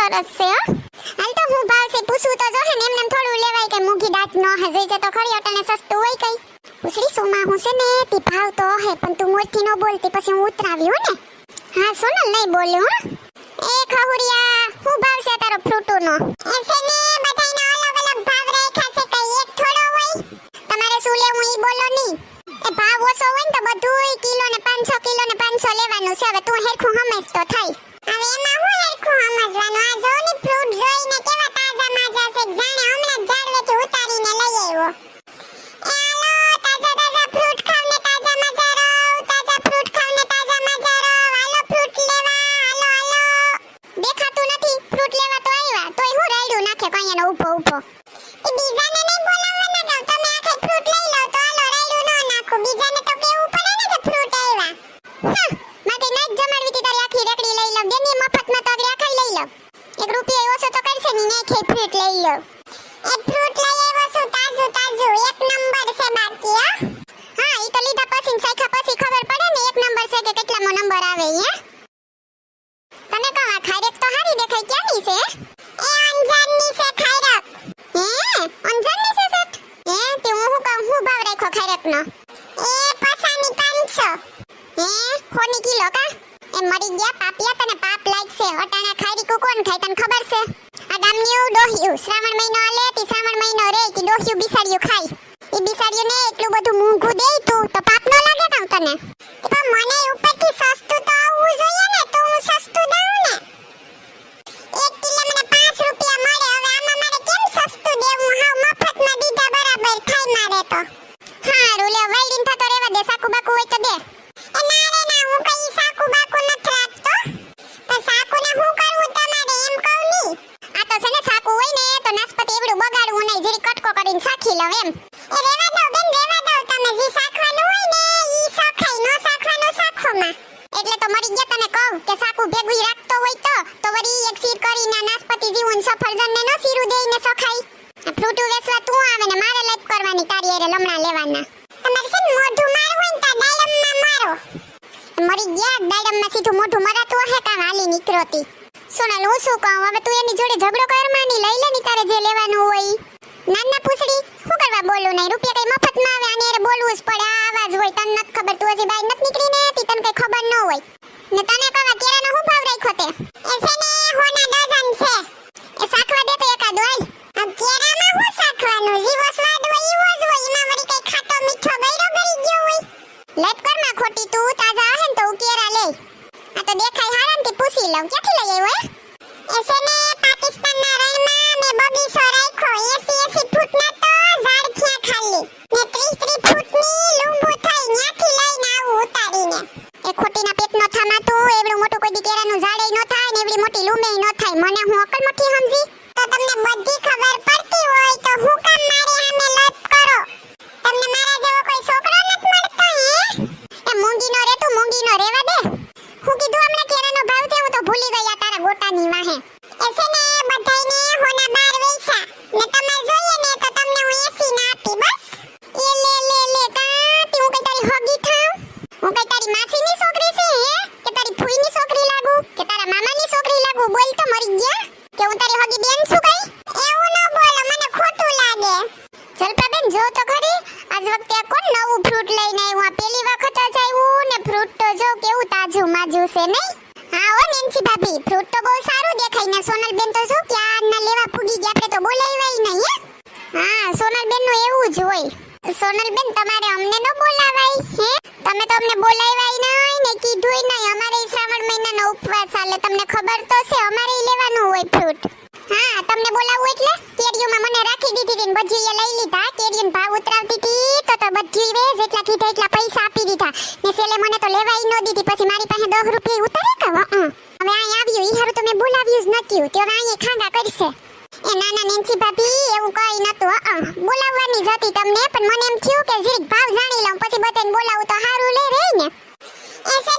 સરસ છે હો. હાલ તો હું ભાવ છે પૂછું તો જો હે ને એમને થોડું લેવાય કે મૂકી દાંત ન હે જોઈ તો ખરી અટાને સસ્તું હોય કઈ. પૂછડી સોમા હું છે ને તી ભાવ તો હે પણ તું મોરથી ન બોલતી પછી હું ઉતરાવી હો ને. હા સોનલ નહીં બોલ્યો હો. એ ખહુરિયા હું ભાવ છે તારો ફ્રૂટોનો? એ છે ને બધાયના અલગ અલગ ભાવ રાખ્યા છે કઈ એક થોડો હોય. તમારે શું લેવું ઈ બોલો ની. એ ભાવ ઓછો હોય ને તો બધુંય કિલો ને 500 કિલો ને 500 લેવાનું છે. હવે તું હેરખું સમજ તો થઈ. હવે એમાં હું હેરખું સમજવાનું? આ જો ની ફ્રૂટ જોઈને કેવા તાજા માજા છે જાણે હમણાં જ ઝાડવેથી ઉતારીને લઈ આવ્યો. એ હાલો તાજા તાજા ફ્રૂટ ખાવ ને તાજા મજા રહો. તાજા ફ્રૂટ ખાવ ને તાજા મજા રહો. હાલો ફ્રૂટ લેવા હાલો હાલો. દેખાતું નથી ફ્રૂટ લેવા તો આવ્યા તોય હું રાયડું નાખે કઈ એનો ઊભો ઊભો. એ બીજાને નહીં બોલાવવાના તો તમે આખે ફ્રૂટ લઈ લો તો હાલો રાયડું ન નાખો. બીજાને તો કેવું પડે ને કે ફ્રૂટ આવ્યા. હા માગે નાચ જમાડવી તી તારી આખી રેકડી લઈ લો. બેની મફતમાં તો આગળ આખા લઈ લો. 1 રૂપિયો ઓછો તો કરશે ની નાખે ફ્રૂટ લઈ લો. એક ફ્રૂટ લઈ આવ્યો છું તાજું તાજું 1 નંબર છે બાકી હા. હા ઈ તો લીધા પછી સાખા પછી ખબર પડે ને 1 નંબર છે કે કેટલામો નંબર આવે હે. તને કહો આ ખાયરક તો હારી દેખાય ક્યાંની છે? એ અંજારની છે ખાયરક. હે અંજારની છે સેટ? હે તે હું કહું હું ભાવ રાખ્યો ખાયરકનો? એ પસાની 500. હે હોની કિલો કા? એ મરી ગયા પાપિયા તને પાપ લાગશે. અટાણા ખાયરીકુ કોણ ખાય તને ખબર છે? આ ગામની ડોહ્યું શ્રાવણ મહિનો આલે તી શ્રાવણ મહિનો રે કે ડોહ્યું બિસાડ્યું ખાય. એ બિસાડ્યું ને એટલું બધું મૂંઘું દે તું તો પાપ ન લાગે કામ તને? પણ મને ઉપરથી સસ્તું તો આવવું જોઈએ ને તો હું સસ્તું દઉં ને. 1 કિલો મને 5 રૂપિયા મળે. હવે આમાં મારે કેમ સસ્તું દેવું? હાવ મફતમાં દીધા બરાબર થાય મારે તો. હારું લે વાઈડીન થતો રહેવા દે. સાકુ બાકુ હોય તો દે. એ ના રે ના હું કઈ સાકુ બાકુ નથી રાખતો. તો સાકુને હું કરવું તમારે એમ કહું ની. આ તો છે ને સાકુ હોય ને તો નાસપતિ એવડું બગાડવું નહીં જરી કટકો કરીને સાખી લવ એમ. એ રેવા દો બેન રેવા દો. તમે જે સાખવાનું હોય ને ઈ સાખાય નો સાખવાનું સાખોમાં. એટલે તો મરી ગયા તને કહું કે સાકુ ભેગું રાખતો હોય તો વળી એક સીર કરીને નાસપતિ જીવન સફરજનને નો સીરું દેઈને સખાય. આ ફ્રૂટ વેચવા તું આવે ને મારે લાઈફ કરવાની તારી એરે લમણા લેવાના. તમારે છે ને મોઢું માર હોય ને તા ડાયલમમાં મારો. મરી ગયા ડાયલમમાં સીધું મોઢું મરાતું હે કામ હાલી નીકળોતી. સોનલ હું શું કહું હવે તું એની જોડે ઝઘડો કરવાની લઈ લે ની તારે જે લેવાનું હોય. નાના પૂછડી શું કરવા બોલું નહીં? રૂપિયા કઈ મફતમાં આવે આને એરે બોલવું જ પડે. આ આવાજ હોય તને નથી ખબર. તું હજી બાઈ નથી નીકળી ને તી તને કઈ ખબર ન હોય ને. તને કવા કેરાનો હું ભાવ રાખ્યો તે? એ છે ને હોના ડઝન છે. એ સાખવા દે તો એકાદ હોય. આ કેરામાં હું સાખવાનું? જીવો સ્વાદ હોય ઈવો જ હોય. એમાં વળી કઈ ખાટો મીઠો ગયરો ગરી ગયો હોય. લેટ કરમાં ખોટી તું તાજા હે ને તો કેરા લે. આ તો દેખાય હારામ થી પૂછી લઉં ક્યાંથી લઈ આવ્યો હે? એ છે ને પાકિસ્તાનના રણમાં મે બગીચો રાખ્યો. 80 ફૂટના તો ઝાડ થયા ખાલી ને 30 ફૂટની લૂંબુ થઈ ન્યાથી લઈને આવું ઉતારીને. એ ખોટીના પેટનો થામા તું એવડું મોટું કોઈ દી કેરાનું ઝાડે ન થાય ને એવડી મોટી લૂંબે ન થાય. મને હું અકલ મઠી સમજી? તો તમને બધી ખબર પડતી હોય તો હું કામ મારે સામે લપ કરો? તમને મારા જેવો કોઈ છોકરો નથી મળતો હે? એ મૂંગીનો રે તું મૂંગીનો રેવા દે. હું કીધું હમણાં કેરાનો ભાવ છે હું તો ભૂલી ગયા તારા ગોટાની વાહે. એ છે ને બધાયને હોના 12 વેચા ને તમારે જોઈએ ને તો તમને હું 80 ના આપી બસ. એ લે કાતી હું કઈ તારી હોગી થાઉં? હું કઈ તારી માસીની છોકરી છે હે કે તારી ફૂઈની છોકરી લાગુ કે તારા મામાની છોકરી લાગુ? બોલ તો મરી ગયા કે હું તારી હોગી બેન છું કઈ? એવું ન બોલો મને ખોટું લાગે. જલપાબેન જો તો ખરી આજ વખતે કોણ નવું ફ્રૂટ લઈને આવ્યું? આ પહેલી વખત જ આવ્યું ને ફ્રૂટ તો જો કેવું તાજું માજું છે નહીં? હા ઓ નેન્સી ભાભી ફ્રૂટ તો બહુ સારું દેખાય ને. સોનલબેન તો શું ક્યારના લેવા પૂગી ગયા આપણે તો બોલાવ્યાય નહીં હે? હા સોનલબેન નું એવું જ હોય. સોનલબેન તમારે અમને ન બોલાવાય હે? તમે તો અમને બોલાવ્યાય નહીં ને કીધુંય નહીં. અમારે શ્રાવણ મહિનાનો ઉપવાસ ચાલે તમને ખબર તો છે. અમારે લેવાનું હોય ફ્રૂટ. હા તમને બોલાવું એટલે કેરીઓમાં મને રાખી દીધી હતી ને બધી લઈ લીધા. કેરીનો ભાવ ઉતરાવતી હતી તો બધી વે જેટલા કીધા એટલા પૈસા આપી દીધા ને સેલે મને તો લેવાય ન દીધી. પછી મારી પાસે 10 રૂપિયા ઉતારે કે હવે અહીં આવ્યું ઈ હારું તો મેં બોલાવ્યું જ નતું. તો હવે અહીં ખાંગા કરશે. એ નાના નેન્સી ભાભી એવું કઈ નતું. બોલાવવાની જ હતી તમને પણ મને એમ થયું કે જરીક ભાવ જાણી લઉં પછી બધાને બોલાવું તો હારું લે રે ને. એ છે